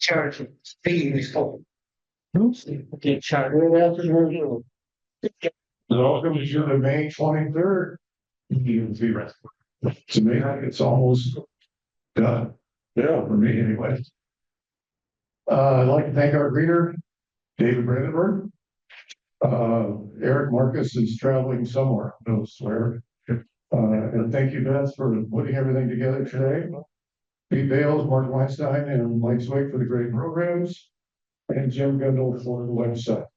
charity. Speaking is full. Okay, charter. Welcome to the May 23rd. To me, it's almost done. Yeah, for me anyway. I'd like to thank our greeter, David Brandenburg. Eric Marcus is traveling somewhere, no swear. And thank you, Beth, for putting everything together today. Pete Bales, Mark Weinstein, and Mike Swick for the great programs, and Jim Gundel for the website.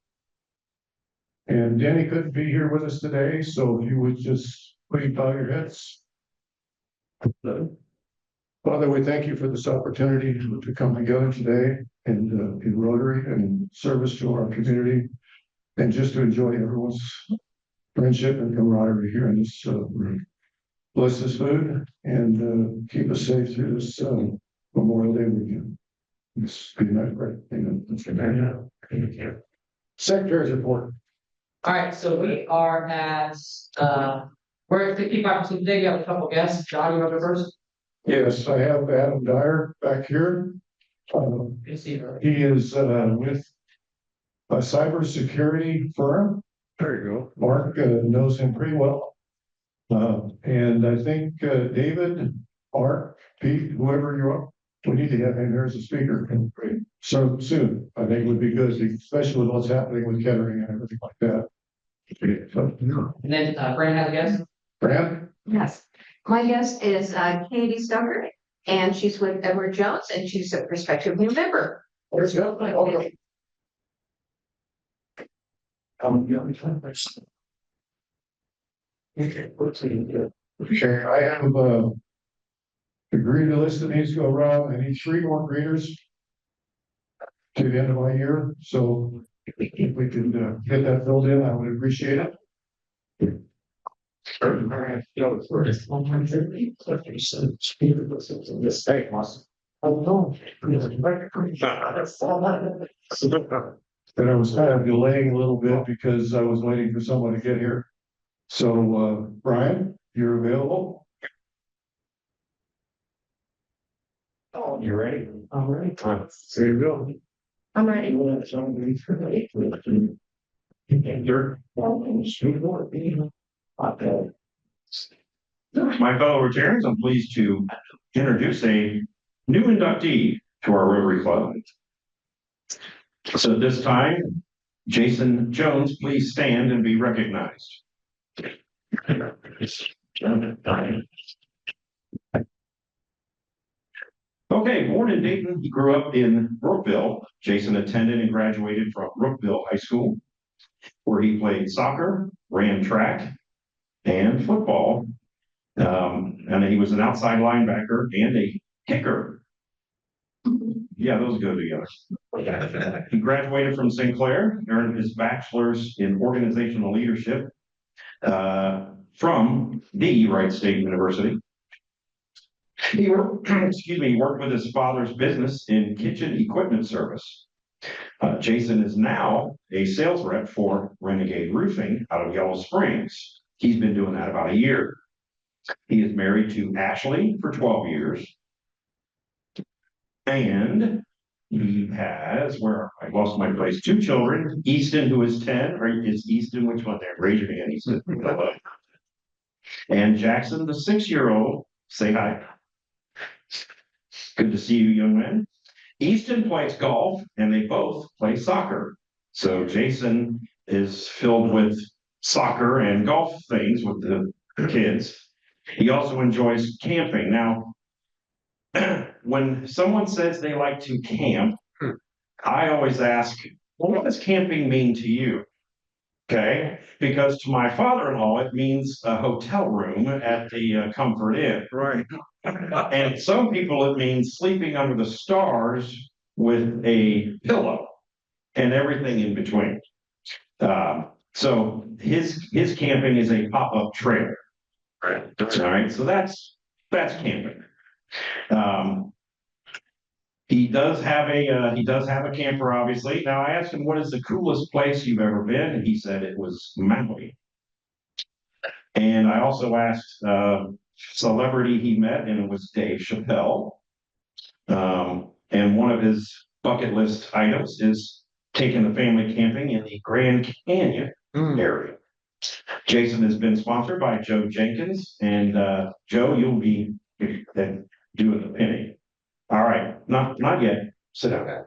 And Denny couldn't be here with us today, so if you would just please bow your heads. Father, we thank you for this opportunity to come together today and in Rotary and service to our community, and just to enjoy everyone's friendship and camaraderie here in this room. Bless this food and keep us safe through this Memorial Day weekend. It's good night, right? Amen. Secretary's report. All right, so we are at, we're at 55% today. We have a couple guests. John, you want to go first? Yes, I have Adam Dyer back here. Good to see you. He is with a cybersecurity firm. There you go. Mark knows him pretty well. And I think David, Mark, Pete, whoever you are, we need to have him here as a speaker. So soon, I think would be good, especially with what's happening with Kettering and everything like that. And then Brandon has a guest. Brad? Yes, my guest is Katie Stucker, and she's with Edward Jones, and she's a prospective new member. Let's go. Okay. Okay, I have the greeter list that needs to go around. I need 3 more greeters to the end of my year, so if we can get that filled in, I would appreciate it. And I was kind of delaying a little bit because I was waiting for someone to get here. So, Brian, you're available? Oh, you ready? All right. There you go. I'm ready. My fellow Rotarians, I'm pleased to introduce a new inductee to our Rotary Club. So at this time, Jason Jones, please stand and be recognized. Okay, born in Dayton, he grew up in Brookville. Jason attended and graduated from Brookville High School, where he played soccer, ran track, and football. And he was an outside linebacker and a kicker. Yeah, those go together. He graduated from St. Clair, earned his bachelor's in organizational leadership from the Wright State University. He worked, he worked with his father's business in kitchen equipment service. Jason is now a sales rep for Renegade Roofing out of Yellow Springs. He's been doing that about a year. He is married to Ashley for 12 years. And he has, where I lost my place, 2 children, Easton, who is 10, or is Easton, which one there? Raise your hand, Easton. And Jackson, the 6-year-old, say hi. Good to see you, young men. Easton plays golf, and they both play soccer. So Jason is filled with soccer and golf things with the kids. He also enjoys camping. Now, when someone says they like to camp, I always ask, well, what does camping mean to you? Okay, because to my father-in-law, it means a hotel room at the Comfort Inn. Right. And some people, it means sleeping under the stars with a pillow and everything in between. So his camping is a pop-up trailer. Right. All right. So that's camping. He does have a camper, obviously. Now I asked him, what is the coolest place you've ever been? And he said it was Maui. And I also asked celebrity he met, and it was Dave Chappelle. And one of his bucket list items is taking the family camping in the Grand Canyon area. Jason has been sponsored by Joe Jenkins, and Joe, you'll be doing the pinning. All right, not yet. Sit down.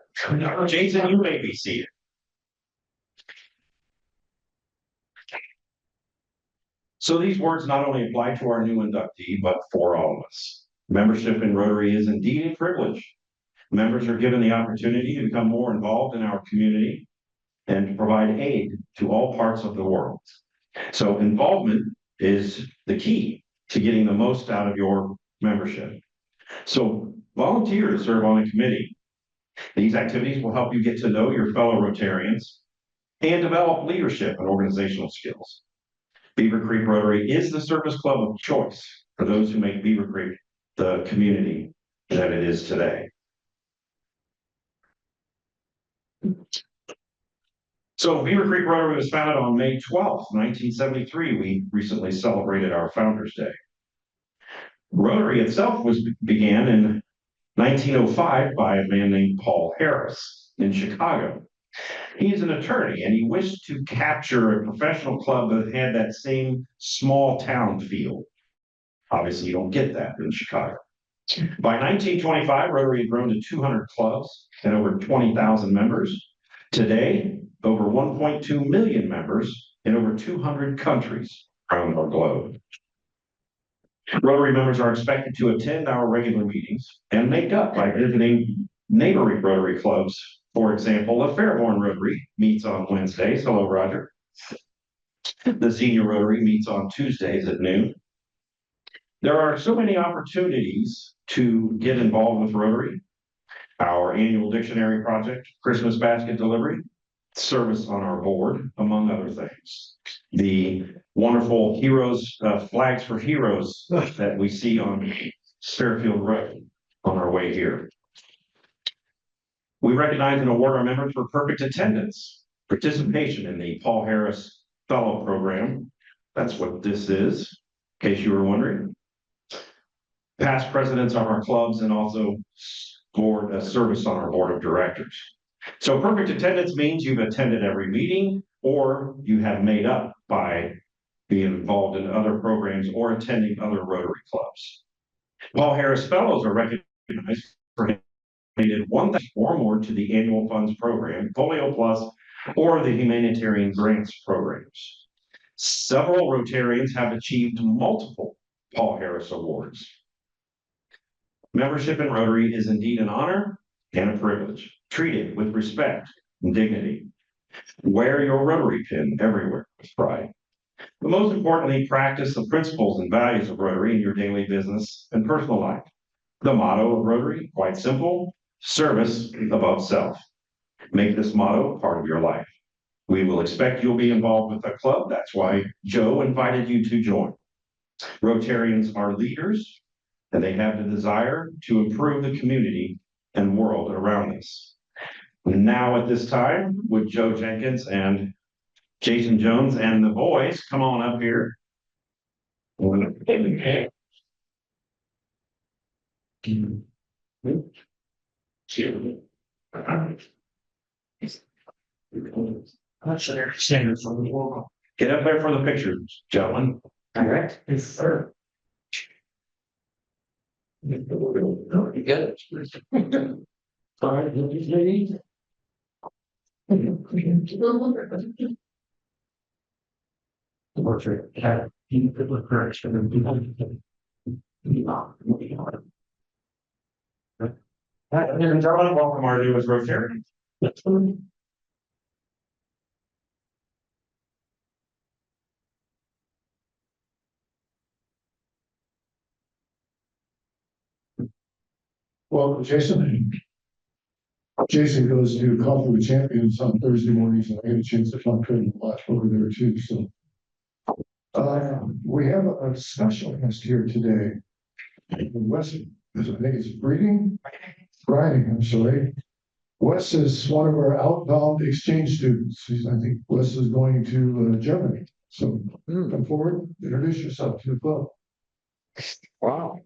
Jason, you may be seated. So these words not only apply to our new inductee, but for all of us. Membership in Rotary is indeed a privilege. Members are given the opportunity to become more involved in our community and to provide aid to all parts of the world. So involvement is the key to getting the most out of your membership. So volunteer to serve on a committee. These activities will help you get to know your fellow Rotarians and develop leadership and organizational skills. Beavercreek Rotary is the service club of choice for those who make Beavercreek the community that it is today. So Beavercreek Rotary was founded on May 12th, 1973. We recently celebrated our Founders Day. Rotary itself began in 1905 by a man named Paul Harris in Chicago. He's an attorney and he wished to capture a professional club that had that same small town feel. Obviously, you don't get that in Chicago. By 1925, Rotary had grown to 200 clubs and over 20,000 members. Today, over 1.2 million members in over 200 countries around our globe. Rotary members are expected to attend our regular meetings and make up by visiting neighboring Rotary clubs. For example, the Fairborn Rotary meets on Wednesdays. Hello, Roger. The Senior Rotary meets on Tuesdays at noon. There are so many opportunities to get involved with Rotary. Our annual dictionary project, Christmas basket delivery, service on our board, among other things. The wonderful heroes, flags for heroes that we see on Fairfield Road on our way here. We recognize and award our members for perfect attendance, participation in the Paul Harris Fellow Program. That's what this is, in case you were wondering. Past presidents of our clubs and also board service on our board of directors. So perfect attendance means you've attended every meeting or you have made up by being involved in other programs or attending other Rotary clubs. Paul Harris Fellows are recognized for having donated 1,000 or more to the annual funds program, Polio Plus, or the humanitarian grants programs. Several Rotarians have achieved multiple Paul Harris Awards. Membership in Rotary is indeed an honor and a privilege. Treat it with respect and dignity. Wear your Rotary pin everywhere with pride. But most importantly, practice the principles and values of Rotary in your daily business and personal life. The motto of Rotary, quite simple, service above self. Make this motto part of your life. We will expect you'll be involved with the club. That's why Joe invited you to join. Rotarians are leaders, and they have the desire to improve the community and world around us. Now at this time, would Joe Jenkins and Jason Jones and the boys come on up here? Get up there for the pictures, gentlemen. All right. Yes, sir. Good. All right, ladies. Portrait. And gentlemen, welcome our newest Rotarian. Well, Jason goes to Coffee with Champions on Thursday mornings, and I get a chance to talk to him a lot over there too, so. We have a special guest here today. Wes, I think it's Riding, I'm sorry. Wes is one of our outbound exchange students. I think Wes is going to Germany. So come forward, introduce yourself to the club. Wow.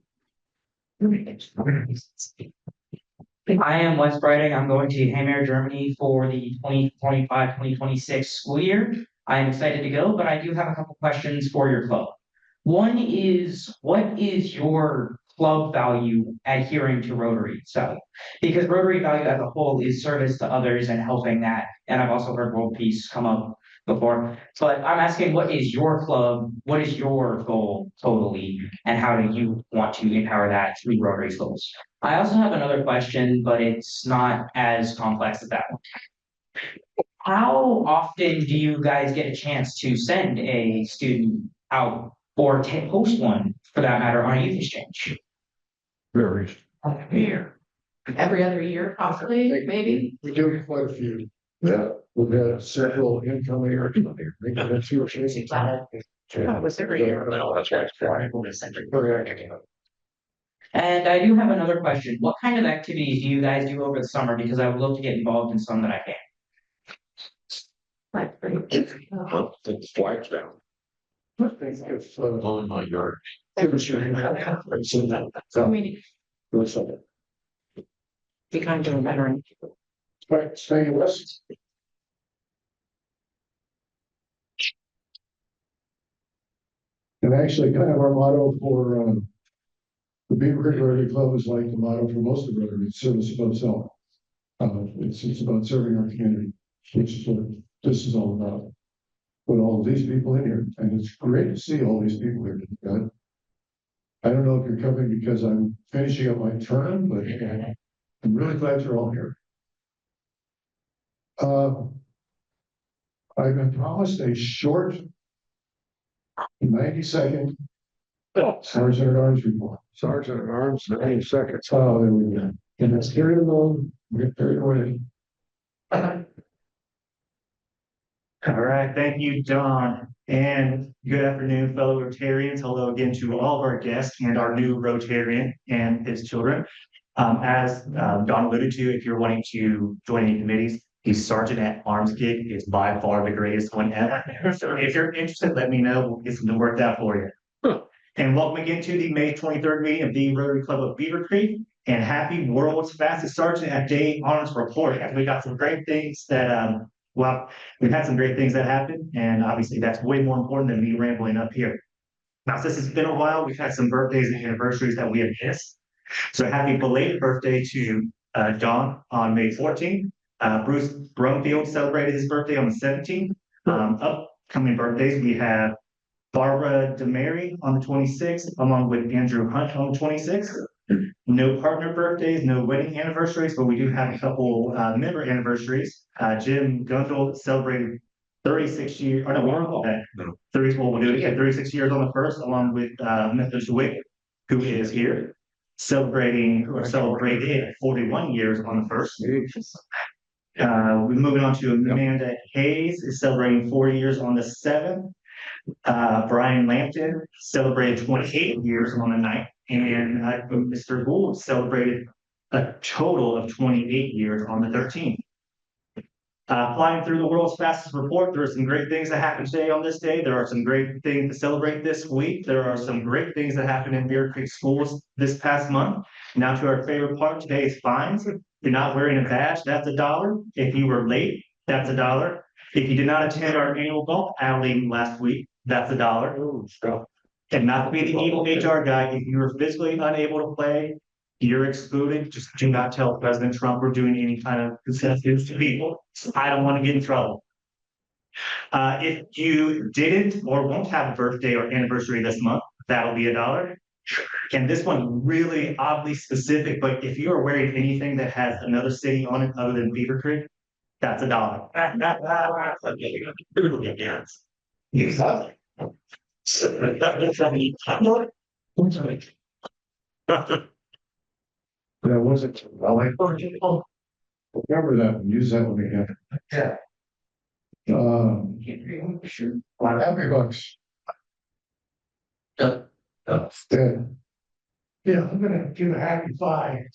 I am Wes Breiting. I'm going to Hammer, Germany for the 2025-2026 school year. I am excited to go, but I do have a couple questions for your club. One is, what is your club value adhering to Rotary? So, because Rotary value as a whole is service to others and helping that. And I've also heard world peace come up before. But I'm asking, what is your club? What is your goal totally? And how do you want to empower that through Rotary's goals? I also have another question, but it's not as complex as that one. How often do you guys get a chance to send a student out or host one, for that matter, on a youth exchange? Varies. Every other year, possibly, maybe. We do quite a few. Yeah, we've had several incoming or maybe that's your changing. Oh, was every year. That's right. And I do have another question. What kind of activities do you guys do over the summer? Because I would love to get involved in some that I can. Like, pretty- Take the flags down. I think if, on my yard. It was your. I mean, be kind to a veteran. Right, staying west. And actually, kind of our motto for, the Beavercreek Rotary Club is like the motto for most of Rotary, it's service above self. It's about serving our community, which is what this is all about. Put all of these people in here, and it's great to see all these people here. Good. I don't know if you're coming because I'm finishing up my term, but I'm really glad you're all here. I've been promised a short 90-second Sergeant at Arms report. Sergeant at Arms, 90 seconds. Oh, there we go. And that's carried along, we get carried away. All right, thank you, Don, and good afternoon, fellow Rotarians. Hello again to all of our guests and our new Rotarian and his children. As Don alluded to, if you're wanting to join any committees, the Sergeant at Arms gig is by far the greatest one ever. So if you're interested, let me know. We'll get something worked out for you. And welcome again to the May 23rd meeting of the Rotary Club of Beavercreek. And happy World's Fastest Sergeant at Day Honors Report. We got some great things that well, we've had some great things that happen, and obviously that's way more important than me rambling up here. Now, since it's been a while, we've had some birthdays and anniversaries that we have missed. So happy belated birthday to Don on May 14th. Bruce Brumfield celebrated his birthday on the 17th. Upcoming birthdays, we have Barbara DeMary on the 26th, along with Andrew Hunt on the 26th. No partner birthdays, no wedding anniversaries, but we do have a couple member anniversaries. Jim Gundel celebrated 36 years, or no, we'll call that 30, well, we'll do it again, 36 years on the first, along with Memphis Wick, who is here, celebrated 41 years on the first. We're moving on to Amanda Hayes is celebrating 40 years on the 7th. Brian Lampton celebrated 28 years on the 9th. And Mr. Gould celebrated a total of 28 years on the 13th. Flying through the world's fastest report, there are some great things that happened today on this day. There are some great things to celebrate this week. There are some great things that happened in Beavercreek schools this past month. Now to our favorite part, today's fines. If you're not wearing a badge, that's $1. If you were late, that's $1. If you did not attend our annual golf outing last week, that's $1. And not to be the evil HR guy, if you were physically unable to play, you're excluded. Just do not tell President Trump we're doing any kind of incentives to people. I don't want to get in trouble. If you didn't or won't have a birthday or anniversary this month, that'll be $1. And this one really oddly specific, but if you are wearing anything that has another city on it other than Beavercreek, that's $1. That wasn't, well, I remember that, and use that when we have it. Happy bucks. Yeah, I'm gonna give a happy five.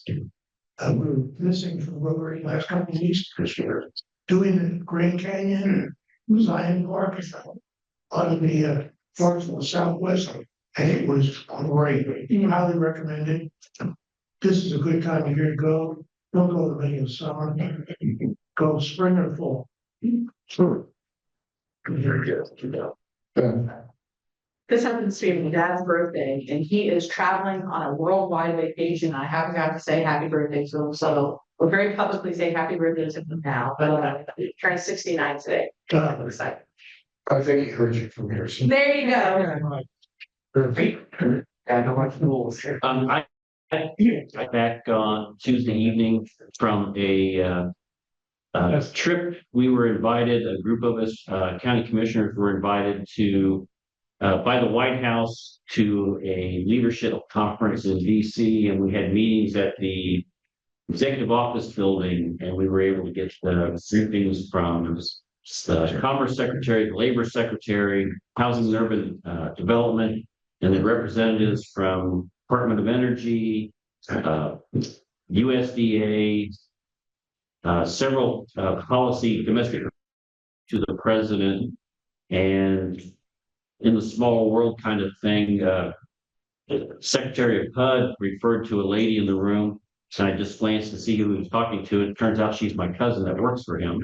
We're missing from Rotary last couple of weeks this year, doing the Grand Canyon, Zion Park, on the parts of the Southwest, and it was great. Highly recommended. This is a good time of year to go. Don't go to the summer, go spring or fall. Sure. Yeah. This happens to be my dad's birthday, and he is traveling on a worldwide vacation. I haven't got to say happy birthday to him, so we're very publicly saying happy birthday to him now, but turning 69 today. I'm excited. I think he heard you from here. So. There you go. I don't like rules. I got back on Tuesday evening from a trip. We were invited, a group of us, county commissioners were invited to by the White House to a leadership conference in DC, and we had meetings at the executive office building, and we were able to get briefings from the Commerce Secretary, the Labor Secretary, Housing and Urban Development, and the representatives from Department of Energy, USDA, several policy domestic to the president, and in the small world kind of thing, Secretary of HUD referred to a lady in the room. So I just glanced to see who he was talking to. It turns out she's my cousin that works for him.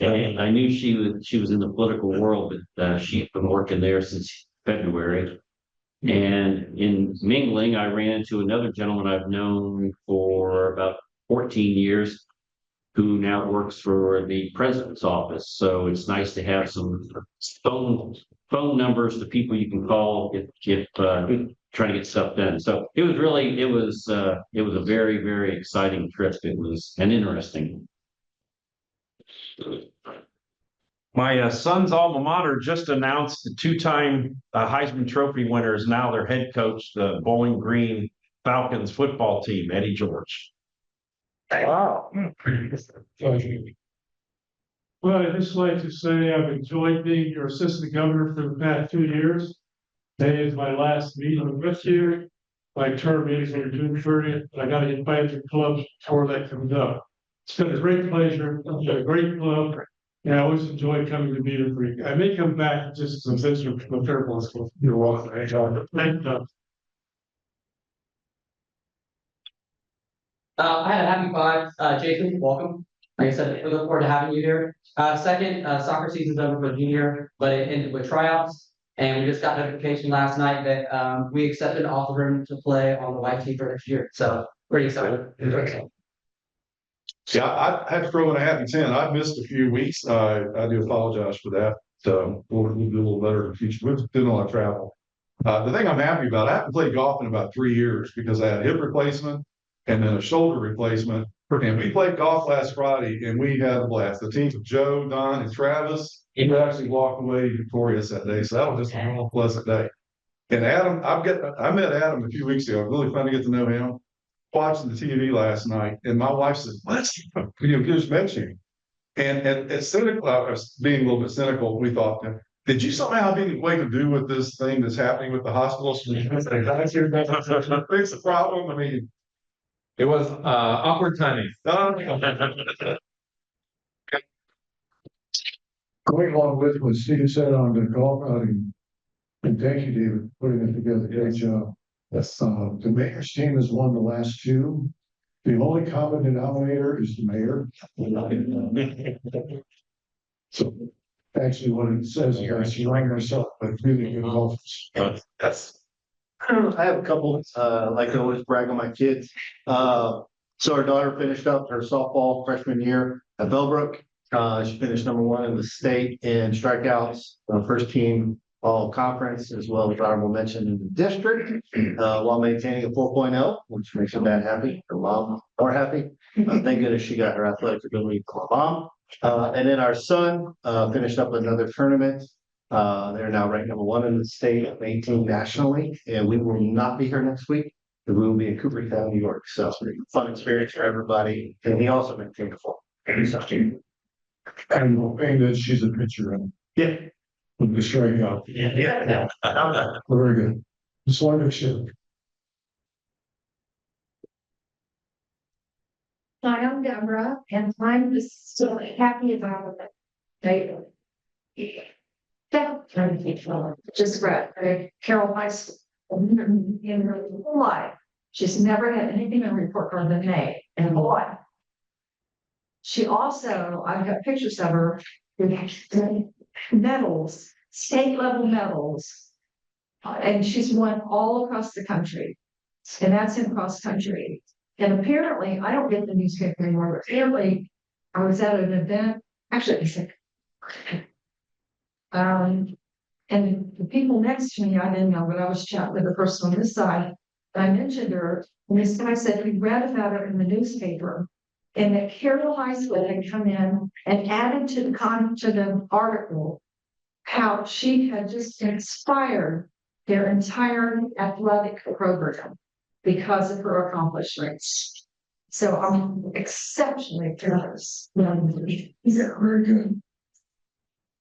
And I knew she was in the political world, but she's been working there since February. And in mingling, I ran into another gentleman I've known for about 14 years, who now works for the president's office. So it's nice to have some phone numbers to people you can call if trying to get stuff done. So it was a very, very exciting trip. It was an interesting. My son's alma mater just announced the two-time Heisman Trophy winner is now their head coach, the Bowling Green Falcons football team, Eddie George. Wow. Well, I'd just like to say I've enjoyed being your assistant governor for the past 2 years. Today is my last meeting with you. My term ends on June 30th, but I got to get back to the club before that comes up. It's been a great pleasure. It's been a great club. And I always enjoy coming to Beavercreek. I may come back just as a visitor from the Fairfield School. You're welcome. Thank you. I had a happy five. Jason, welcome. Like I said, we look forward to having you here. Second, soccer season's over for the junior, but it ended with tryouts. And we just got notification last night that we accepted an offer room to play on the white team for next year. So pretty excited. See, I had to throw in a happy 10. I missed a few weeks. I do apologize for that. So we'll do a little better in the future. We've been on a travel. The thing I'm happy about, I haven't played golf in about 3 years because I had a hip replacement and then a shoulder replacement. And we played golf last Friday and we had a blast. The teams of Joe, Don, and Travis, we actually walked away victorious that day. So that was just a real pleasant day. And Adam, I met Adam a few weeks ago. Really fun to get to know him. Watching the TV last night, and my wife said, "What? Just met you." And it's cynical. I was being a little bit cynical. We thought, did you somehow have anything to do with this thing that's happening with the hospitals? Fix the problem. I mean, it was awkward timing. Going along with what Steve said on the golf outing, and thank you, David, for putting it together. Great job. Yes. The mayor's team has won the last two. The only common denominator is the mayor. So actually what it says here, I rank myself, but really good golfers. Yes. I have a couple, like I always brag on my kids. So our daughter finished up her softball freshman year at Bellbrook. She finished #1 in the state in strikeouts, first team all conference, as well as honorable mention in the district, while maintaining a 4.0, which makes her dad happy, her mom more happy. Thank goodness she got her athletic ability from her mom. And then our son finished up another tournament. They're now ranked #1 in the state, 18 nationally, and we will not be here next week. We will be in Cooperstown, New York. So fun experience for everybody. And he also maintained a 4. And hoping that she's a pitcher. Yeah. With the strikeout. Yeah. Very good. Just wanted to share. Hi, I'm Deborah, and I'm just so happy about it. Just read Carol Weiss in her whole life. She's never had anything to report on the May. And boy, She also, I've got pictures of her with medals, state level medals. And she's won all across the country. And that's in cross country. And apparently, I don't get the newspaper anymore, but apparently I was at an event, actually, it was like, and the people next to me, I didn't know, but I was chatting with the person on this side. And I mentioned her, and this guy said he read about her in the newspaper. And that Carroll High School had come in and added to the article how she had just inspired their entire athletic program because of her accomplishments. So I'm exceptionally proud. Yeah, very good.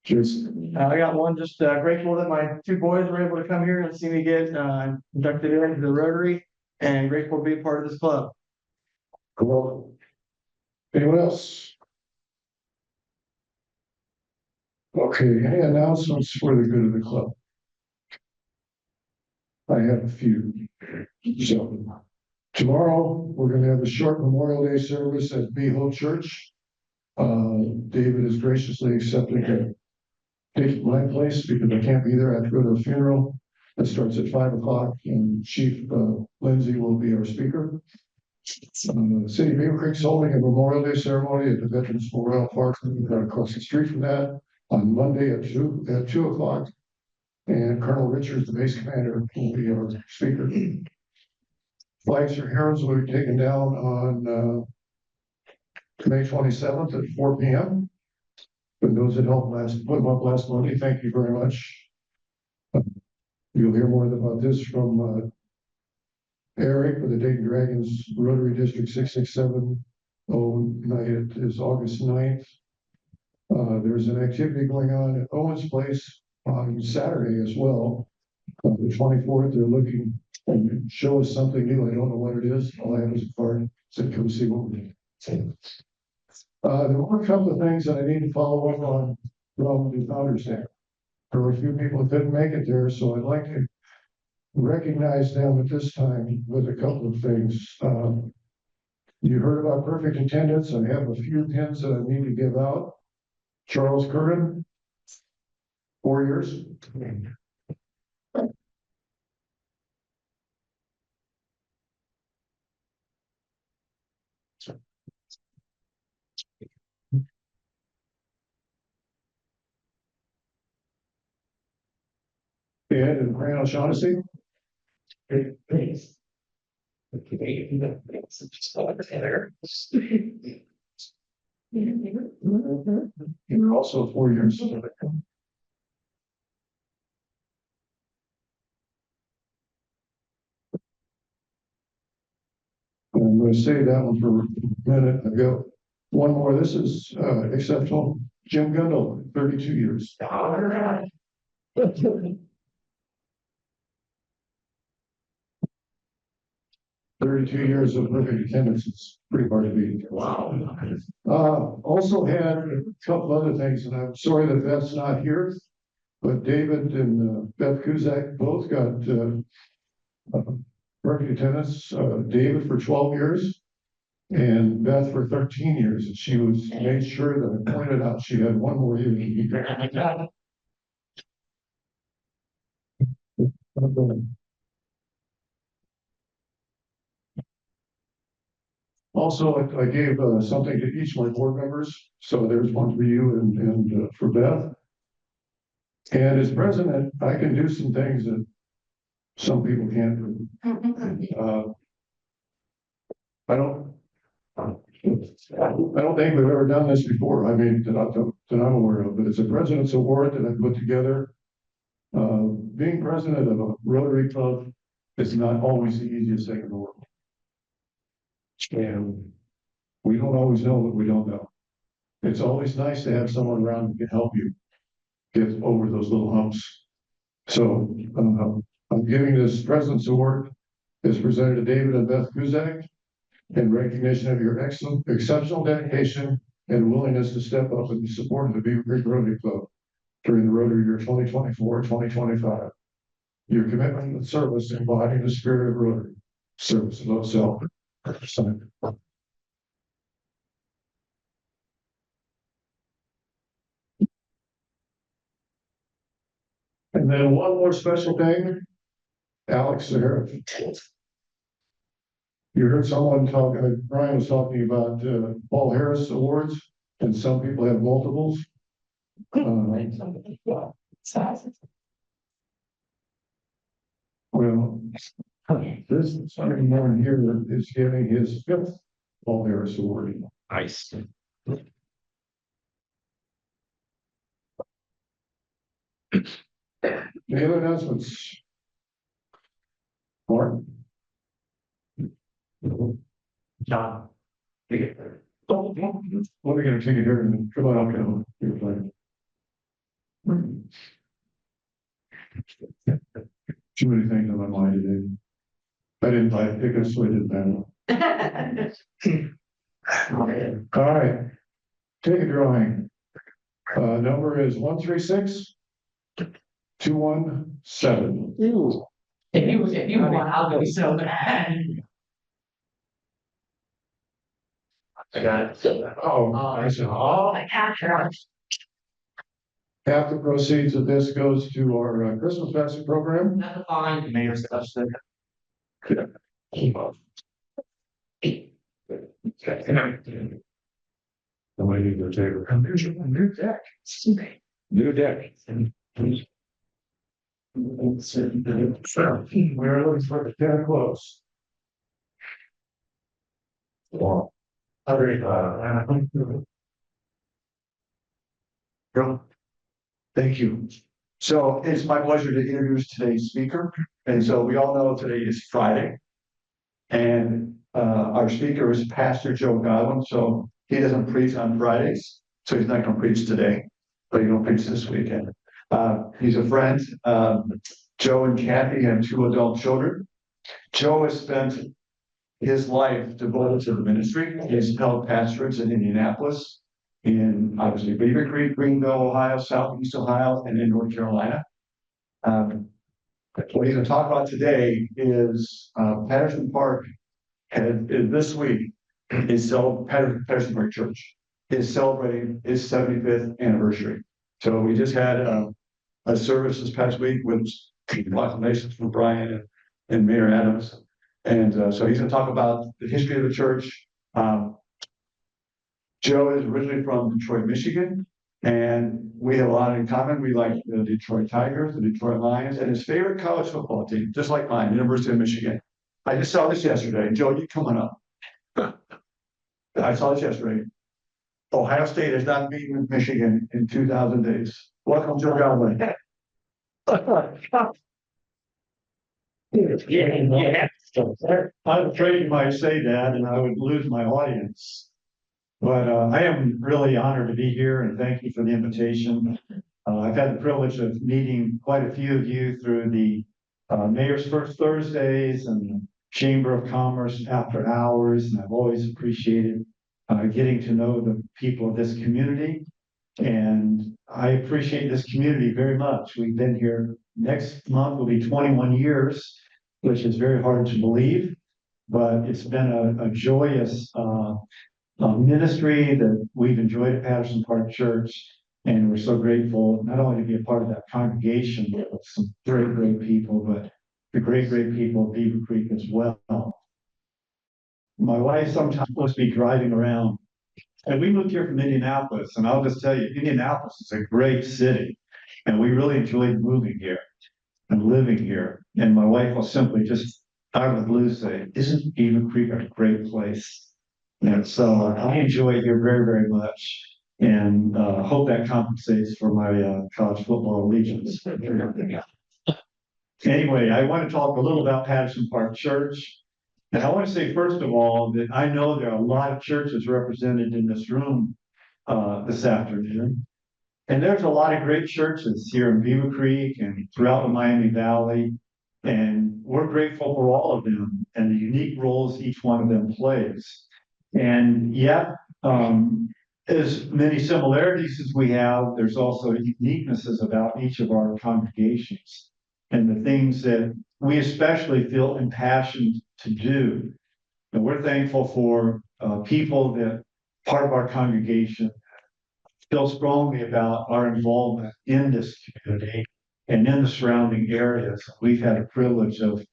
Cheers. I got one, just grateful that my two boys were able to come here and see me get inducted into the Rotary, and grateful to be a part of this club. Cool. Anyone else? Okay, any announcements for the good of the club? I have a few. So tomorrow, we're gonna have a short Memorial Day service at Beavercreek Church. David is graciously accepting to take my place because I can't be there. I have to go to a funeral. That starts at 5 o'clock, and Chief Lindsay will be our speaker. The City of Beavercreek is holding a Memorial Day ceremony at the Veterans Memorial Park across the street from that on Monday at 2 o'clock. And Colonel Richards, the base commander, will be our speaker. Flags for heroes will be taken down on May 27th at 4 p.m. For those that helped put them up last Monday, thank you very much. You'll hear more about this from Eric with the Dayton Dragons Rotary District 667 night. It is August 9th. There's an activity going on at Owen's Place on Saturday as well. The 24th, they're looking and show us something new. I don't know what it is. All I have is a card. Said, come see what we're doing. There were a couple of things that I need to follow up on from the Founders Day. There were a few people that couldn't make it there, so I'd like to recognize them at this time with a couple of things. You heard about perfect attendance. I have a few pins that I need to give out. Charles Curran, 4 years. Ed and Fran O'Shaughnessy. You're also 4 years. I'm going to say that one for a minute. I've got one more. This is exceptional. Jim Gundle, 32 years. 32 years of perfect attendance is pretty hard to beat. Wow. Also had a couple other things, and I'm sorry that Beth's not here, but David and Beth Kuzak both got perfect attendance. David for 12 years and Beth for 13 years. And she was made sure that I pointed out she had one more year. Also, I gave something to each of my board members. So there's one for you and for Beth. And as president, I can do some things that some people can't do. I don't think we've ever done this before. I mean, that I'm aware of, but it's a president's award that I put together. Being president of a Rotary Club is not always the easiest thing in the world. And we don't always know what we don't know. It's always nice to have someone around who can help you get over those little humps. So I'm giving this President's Award is presented to David and Beth Kuzak in recognition of your excellent, exceptional dedication and willingness to step up and support the Beavercreek Rotary Club during the Rotary year 2024-2025. Your commitment and service embodying the spirit of Rotary, service above self. And then one more special thing, Alex, there. You heard someone talk, Brian was talking about Paul Harris Awards, and some people have multiples. Well, this someone here is getting his fifth Paul Harris Award. Nice. Any other announcements? Mark? John. Let me get a ticket here and come on, come. Too many things on my mind today. I didn't buy tickets, so I didn't know. All right. Ticket drawing. Number is 136-217. If you want, I'll go so bad. I got it. Oh, I said, oh. Half the proceeds of this goes to our Christmas festival program. That's fine. Mayor's touched it. Somebody need to take her. Here's your new deck. New deck. We're looking for the 10 close. Wow. Thank you. So it's my pleasure to introduce today's speaker. And so we all know today is Friday. And our speaker is Pastor Joe Godwin. So he doesn't preach on Fridays. So he's not going to preach today, but he's going to preach this weekend. He's a friend. Joe and Kathy have 2 adult children. Joe has spent his life devoted to the ministry. He's held pastorates in Indianapolis, in obviously Beavercreek, Greenville, Ohio, Southeast Ohio, and in North Carolina. What he's going to talk about today is Patterson Park this week Patterson Park Church is celebrating its 75th anniversary. So we just had a service this past week with proclamations from Brian and Mayor Adams. And so he's going to talk about the history of the church. Joe is originally from Detroit, Michigan, and we have a lot in common. We like the Detroit Tigers, the Detroit Lions, and his favorite college football team, just like mine, University of Michigan. I just saw this yesterday. Joe, you come on up. I saw this yesterday. Ohio State has not beaten Michigan in 2,000 days. Welcome, Joe Godwin. I'm afraid you might say that and I would lose my audience. But I am really honored to be here and thank you for the invitation. I've had the privilege of meeting quite a few of you through the Mayor's First Thursdays and the Chamber of Commerce after hours. And I've always appreciated getting to know the people of this community. And I appreciate this community very much. We've been here, next month will be 21 years, which is very hard to believe, but it's been a joyous ministry that we've enjoyed at Patterson Park Church. And we're so grateful not only to be a part of that congregation, but with some great people, but the great people of Beavercreek as well. My wife sometimes must be driving around. And we moved here from Indianapolis, and I'll just tell you, Indianapolis is a great city. And we really enjoyed moving here and living here. And my wife will simply just out of the blue say, "Isn't Beavercreek a great place?" And so I enjoy it here very much. And hope that compensates for my college football allegiance. Anyway, I want to talk a little about Patterson Park Church. And I want to say, first of all, that I know there are a lot of churches represented in this room this afternoon. And there's a lot of great churches here in Beavercreek and throughout the Miami Valley. And we're grateful for all of them and the unique roles each one of them plays. And yet, as many similarities as we have, there's also uniquenesses about each of our congregations and the things that we especially feel impassioned to do. And we're thankful for people that part of our congregation feel strongly about our involvement in this community and in the surrounding areas. We've had a privilege of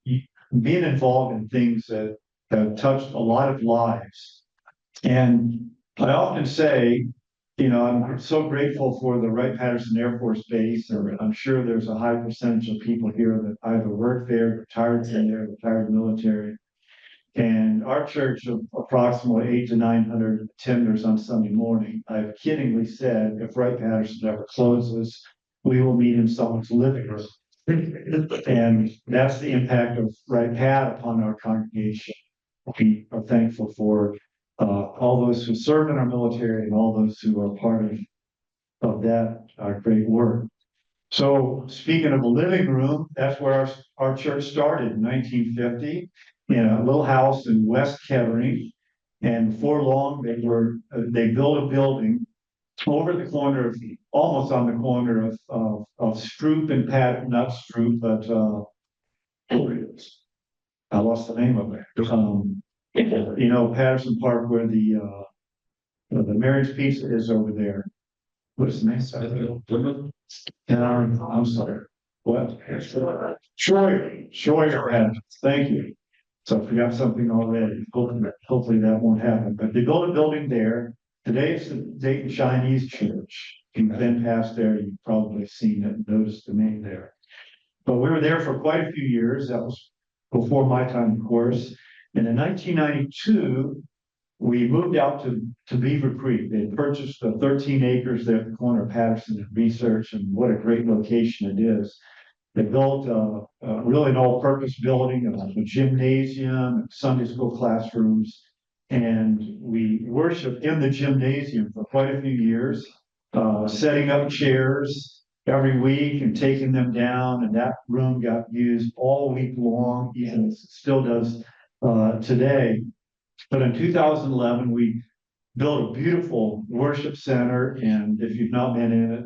being involved in things that have touched a lot of lives. And I often say, you know, I'm so grateful for the Wright-Patterson Air Force Base, or I'm sure there's a high percentage of people here that either work there, retired from there, retired military. And our church of approximately 800 to 900 attenders on Sunday morning, I've kiddingly said, if Wright-Patterson ever closes, we will meet in someone's living room. And that's the impact of Wright-Pat upon our congregation. We are thankful for all those who serve in our military and all those who are part of that great work. So speaking of a living room, that's where our church started in 1950 in a little house in West Kettering. And before long, they built a building over the corner of, almost on the corner of Stroop and Pat, not Stroop, but I lost the name of it. You know, Patterson Park, where the Marriage Pizza is over there. What is the name? I'm sorry. What? Schroyer. Thank you. So I forgot something already. Hopefully that won't happen. But they built a building there. Today it's the Dayton Chinese Church. If you've been past there, you've probably seen it and noticed the name there. But we were there for quite a few years. That was before my time, of course. And in 1992, we moved out to Beavercreek. They had purchased the 13 acres there at the corner of Patterson and Research, and what a great location it is. They built really an all-purpose building, a gymnasium, Sunday school classrooms, and we worshiped in the gymnasium for quite a few years, setting up chairs every week and taking them down, and that room got used all week long, and still does today. But in 2011, we built a beautiful worship center, and if you've not been in it,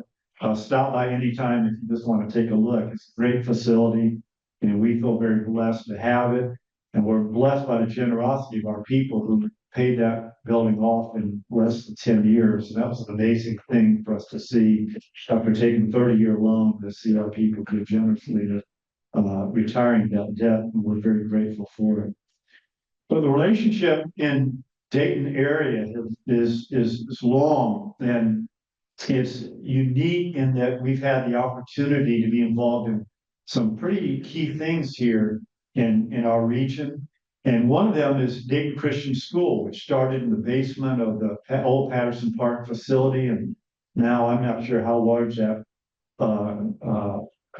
stop by anytime if you just want to take a look. It's a great facility, and we feel very blessed to have it. And we're blessed by the generosity of our people who paid that building off in less than 10 years. And that was an amazing thing for us to see after taking a 30-year loan, to see our people give generously to retiring that debt. And we're very grateful for it. But the relationship in Dayton area is long, and it's unique in that we've had the opportunity to be involved in some pretty key things here in our region. And one of them is Dayton Christian School, which started in the basement of the old Patterson Park facility. And now I'm not sure how large that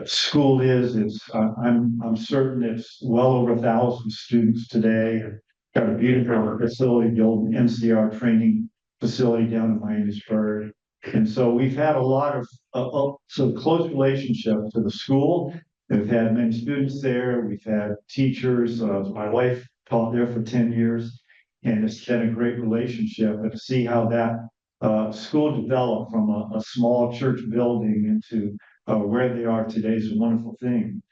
school is. I'm certain it's well over 1,000 students today. And got a beautiful facility built, an NCR training facility down in Miamisburg. And so we've had a lot of so close relationship to the school. We've had many students there. We've had teachers. My wife taught there for 10 years, and it's been a great relationship. And to see how that school developed from a small church building into where they are today is a wonderful thing.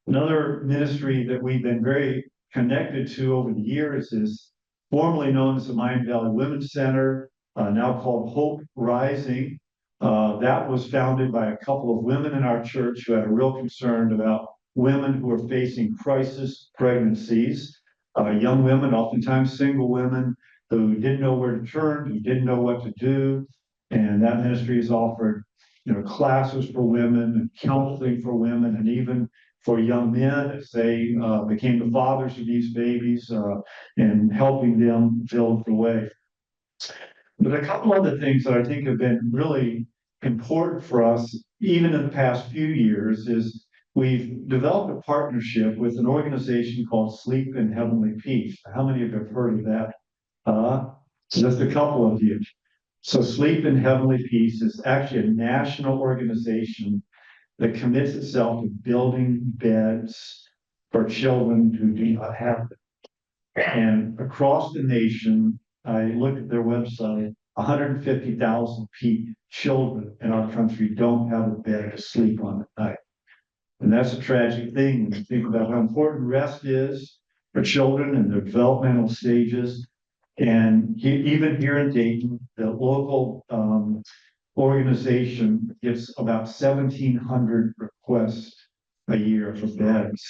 Another ministry that we've been very connected to over the years is formerly known as the Miami Valley Women's Center, now called Hope Rising. That was founded by a couple of women in our church who had a real concern about women who are facing crisis pregnancies, young women, oftentimes single women, who didn't know where to turn, who didn't know what to do. And that ministry has offered, classes for women and counseling for women, and even for young men as they became the fathers of these babies, and helping them build the way. But a couple other things that I think have been really important for us, even in the past few years, is we've developed a partnership with an organization called Sleep in Heavenly Peace. How many of you have heard of that? Just a couple of you. So Sleep in Heavenly Peace is actually a national organization that commits itself to building beds for children who do not have them. And across the nation, I looked at their website, 150,000 children in our country don't have a bed to sleep on at night. And that's a tragic thing when you think about how important rest is for children in their developmental stages. And even here in Dayton, the local organization gets about 1,700 requests a year for beds.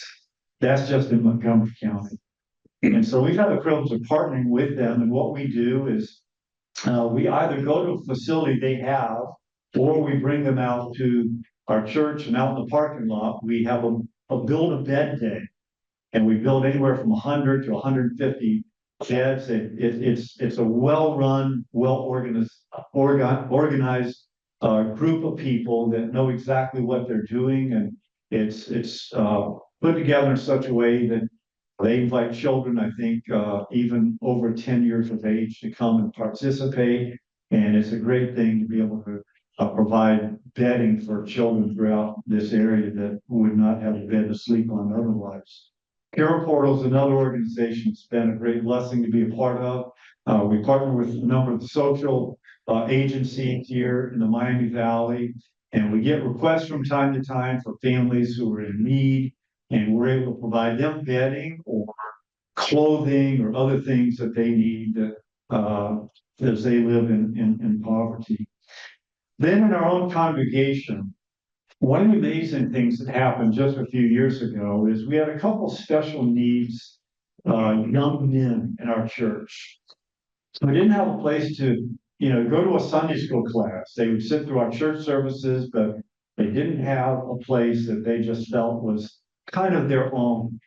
That's just in Montgomery County. And so we've had the privilege of partnering with them, and what we do is we either go to a facility they have, or we bring them out to our church and out in the parking lot. We have a build a bed day, and we build anywhere from 100 to 150 beds. It's a well-run, organized group of people that know exactly what they're doing, and it's put together in such a way that they invite children, I think, even over 10 years of age to come and participate. And it's a great thing to be able to provide bedding for children throughout this area that would not have a bed to sleep on otherwise. Care Portal is another organization. It's been a great blessing to be a part of. We partner with a number of the social agencies here in the Miami Valley, and we get requests from time to time for families who are in need, and we're able to provide them bedding or clothing or other things that they need as they live in poverty. Then in our own congregation, one of the amazing things that happened just a few years ago is we had a couple special needs young men in our church. So we didn't have a place to, go to a Sunday school class. They would sit through our church services, but they didn't have a place that they just felt was kind of their own.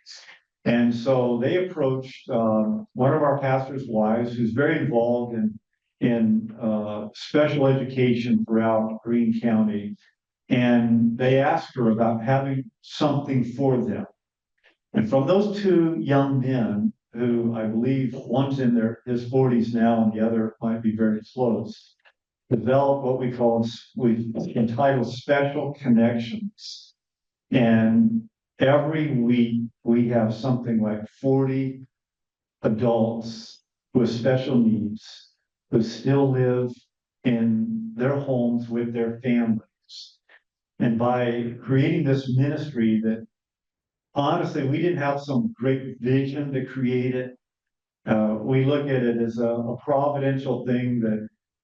And so they approached one of our pastor's wives, who's very involved in special education throughout Greene County. And they asked her about having something for them. And from those two young men, who I believe one's in his 40s now and the other might be very close, developed what we entitled Special Connections. And every week we have something like 40 adults with special needs who still live in their homes with their families. And by creating this ministry that honestly, we didn't have some great vision to create it. We look at it as a providential thing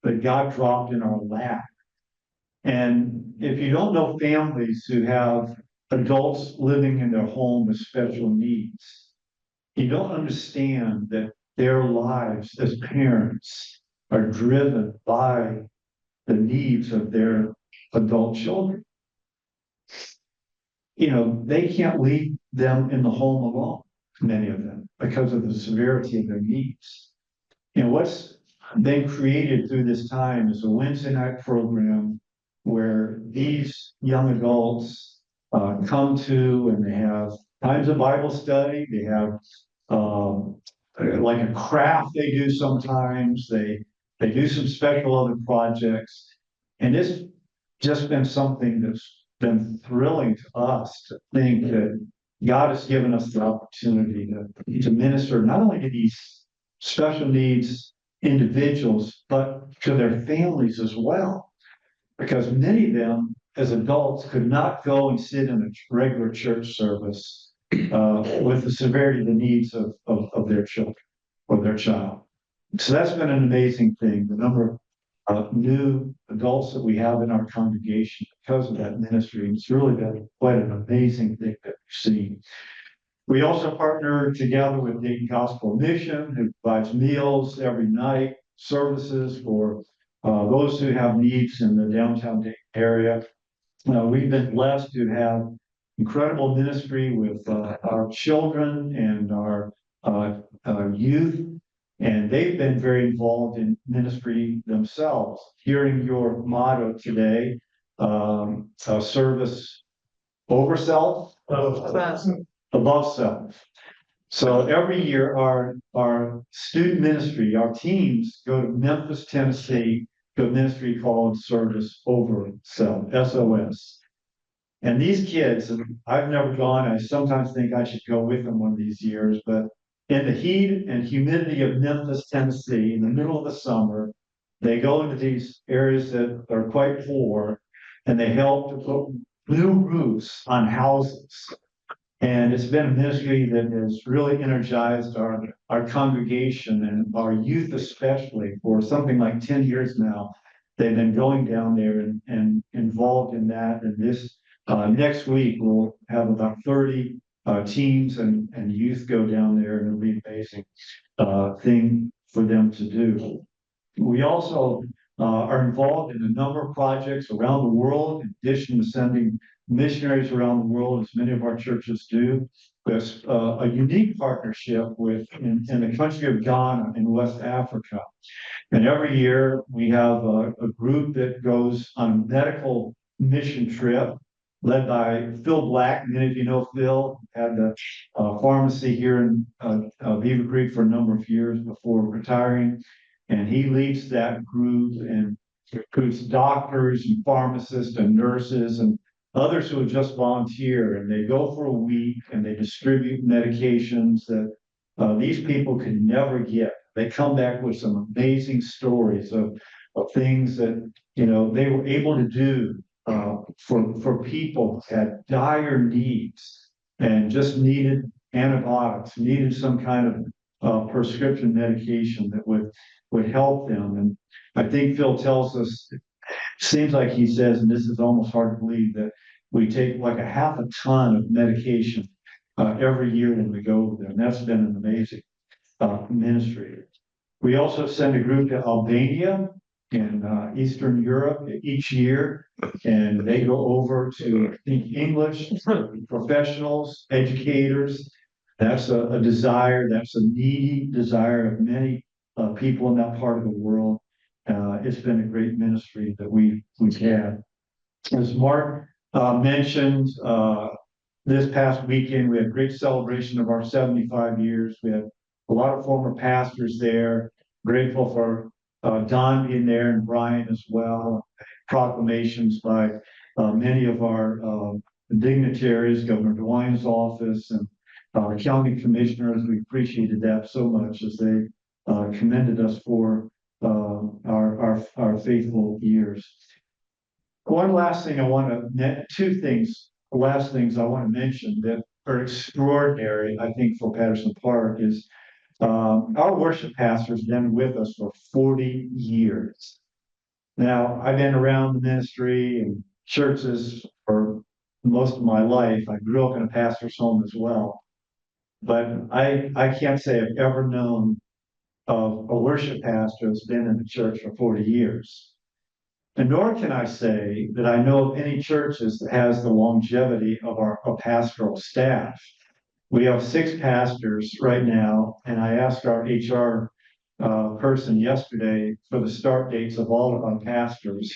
that God dropped in our lap. And if you don't know families who have adults living in their home with special needs, you don't understand that their lives as parents are driven by the needs of their adult children. They can't leave them in the home alone, many of them, because of the severity of their needs. And what's been created through this time is a Wednesday night program where these young adults come to, and they have times of Bible study. They have like a craft they do sometimes. They do some special other projects. And it's just been something that's been thrilling to us to think that God has given us the opportunity to minister not only to these special needs individuals, but to their families as well. Because many of them, as adults, could not go and sit in a regular church service with the severity of the needs of their children or their child. So that's been an amazing thing. The number of new adults that we have in our congregation because of that ministry. It's really been quite an amazing thing that we've seen. We also partner together with Dayton Gospel Mission, who provides meals every night, services for those who have needs in the downtown Dayton area. We've been blessed to have incredible ministry with our children and our youth. And they've been very involved in ministry themselves. Hearing your motto today, service over self, above self. So every year our student ministry, our teams go to Memphis, Tennessee, to a ministry called Service Over Self, SOS. And these kids, and I've never gone, I sometimes think I should go with them one of these years, but in the heat and humidity of Memphis, Tennessee, in the middle of the summer, they go into these areas that are quite poor, and they help to put new roofs on houses. And it's been a ministry that has really energized our congregation and our youth especially for something like 10 years now. they've been going down there and involved in that. And this, next week, we'll have about 30 teams and youth go down there, and it'll be an amazing thing for them to do. We also are involved in a number of projects around the world, in addition to sending missionaries around the world, as many of our churches do. There's a unique partnership in the country of Ghana in West Africa. And every year we have a group that goes on a medical mission trip led by Phil Black. Many of you know Phil, had the pharmacy here in Beavercreek for a number of years before retiring. And he leads that group and recruits doctors and pharmacists and nurses and others who have just volunteered. And they go for a week and they distribute medications that these people could never get. They come back with some amazing stories of things that, you know, they were able to do for people who had dire needs and just needed antibiotics, needed some kind of prescription medication that would help them. And I think Phil tells us, it seems like he says, and this is almost hard to believe, that we take like a half a ton of medication every year when we go over there. And that's been an amazing ministry. We also send a group to Albania in Eastern Europe each year, and they go over to speak English, professionals, educators. That's a desire, that's a needy desire of many people in that part of the world. It's been a great ministry that we've had. As Mark mentioned, this past weekend, we had a great celebration of our 75 years. We had a lot of former pastors there. Grateful for Don being there and Brian as well. Proclamations by many of our dignitaries, Governor DeWine's office and county commissioners. We appreciated that so much as they commended us for our faithful years. One last thing I want to, last things I want to mention that are extraordinary, I think, for Patterson Park is our worship pastor's been with us for 40 years. Now, I've been around the ministry and churches for most of my life. I grew up in a pastor's home as well. But I can't say I've ever known of a worship pastor that's been in the church for 40 years. And nor can I say that I know of any churches that has the longevity of our pastoral staff. We have 6 pastors right now, and I asked our HR person yesterday for the start dates of all of our pastors.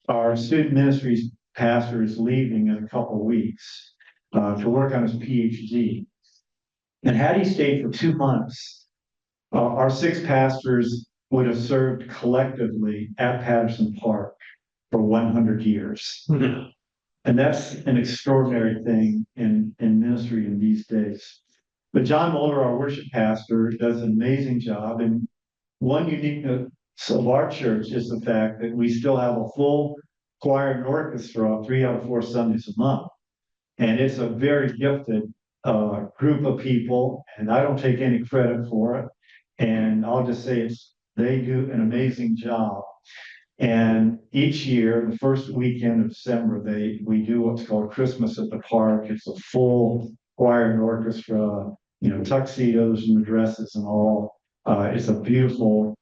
Our student ministries pastor is leaving in a couple of weeks to work on his PhD. And had he stayed for 2 months, our 6 pastors would have served collectively at Patterson Park for 100 years. And that's an extraordinary thing in ministry in these days. But John Muller, our worship pastor, does an amazing job. And one uniqueness of our church is the fact that we still have a full choir and orchestra 3 out of 4 Sundays a month. And it's a very gifted group of people, and I don't take any credit for it. And I'll just say they do an amazing job. And each year, the first weekend of December, we do what's called Christmas at the Park. It's a full choir and orchestra, tuxedos and dresses and all. It's a beautiful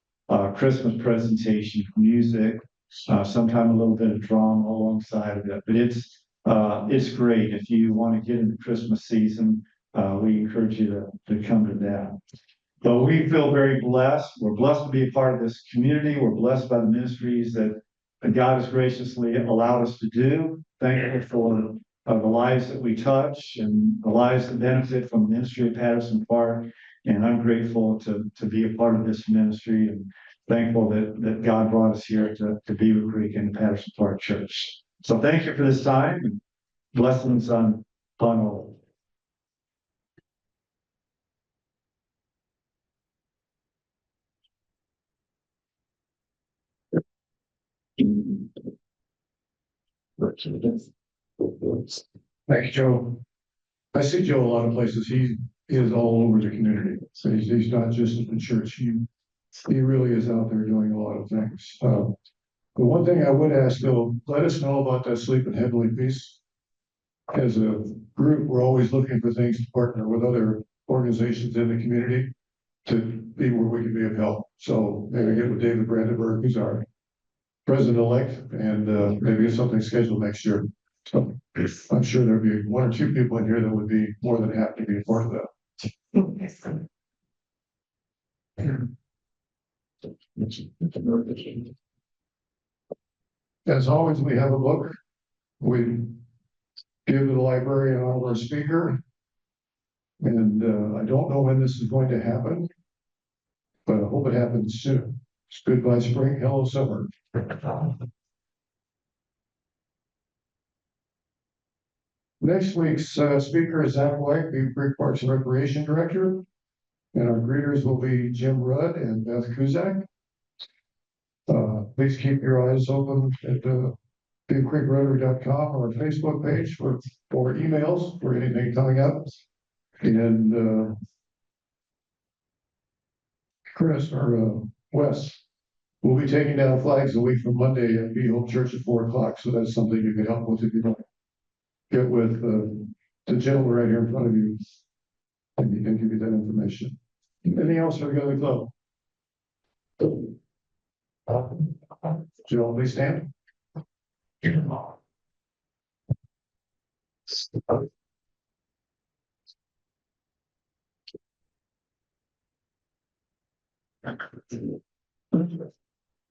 Christmas presentation, music, sometimes a little bit of drama alongside of it. But it's great. If you want to get into Christmas season, we encourage you to come to that. But we feel very blessed. We're blessed to be a part of this community. We're blessed by the ministries that God has graciously allowed us to do. Thankful for the lives that we touch and the lives that benefit from the ministry of Patterson Park. And I'm grateful to be a part of this ministry and thankful that God brought us here to Beavercreek and the Patterson Park Church. So thank you for this time and blessings on all. Thank you, Joe. I see Joe a lot of places. He is all over the community. So he's not just at the church. He really is out there doing a lot of things. The one thing I would ask though, let us know about that Sleep in Heavenly Peace. As a group, we're always looking for things to partner with other organizations in the community to be where we can be of help. So maybe get with David Brandenburg, who's our president-elect, and maybe get something scheduled next year. So I'm sure there'll be one or two people in here that would be more than happy to be a part of that. As always, we have a book. We give to the librarian on our speaker. And I don't know when this is going to happen, but I hope it happens soon. It's goodbye spring, hello summer. Next week's speaker is Zach White, Beavercreek Parks and Recreation Director. And our greeters will be Jim Rudd and Beth Kuzak. Please keep your eyes open at beavercreekrotary.com or our Facebook page for emails for anything coming up. And Chris or Wes will be taking down flags a week from Monday at Be Hope Church at 4 o'clock. So that's something you can help with if you don't get with the gentleman right here in front of you. And he can give you that information. Anything else for the other club? Joe, please stand.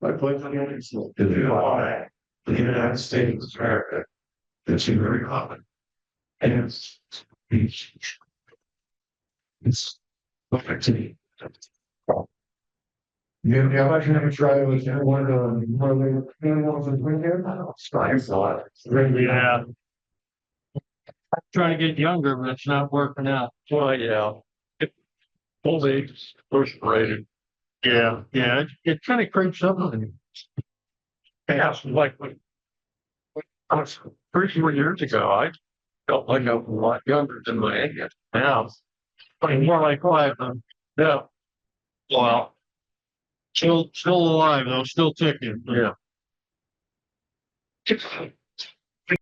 I pledge allegiance to the flag of the United States of America, and to the republic and it's perfect. Yeah, I can have a try with one of the animals in here. Yeah. Trying to get younger, but it's not working out. Well, yeah. Old age, first rated. Yeah, it kind of creeps up on me. Yeah, like when I was 34 years ago, I felt like I was a lot younger than my age now. I'm more like five. Yeah. Wow. Still alive though, still ticking. Yeah.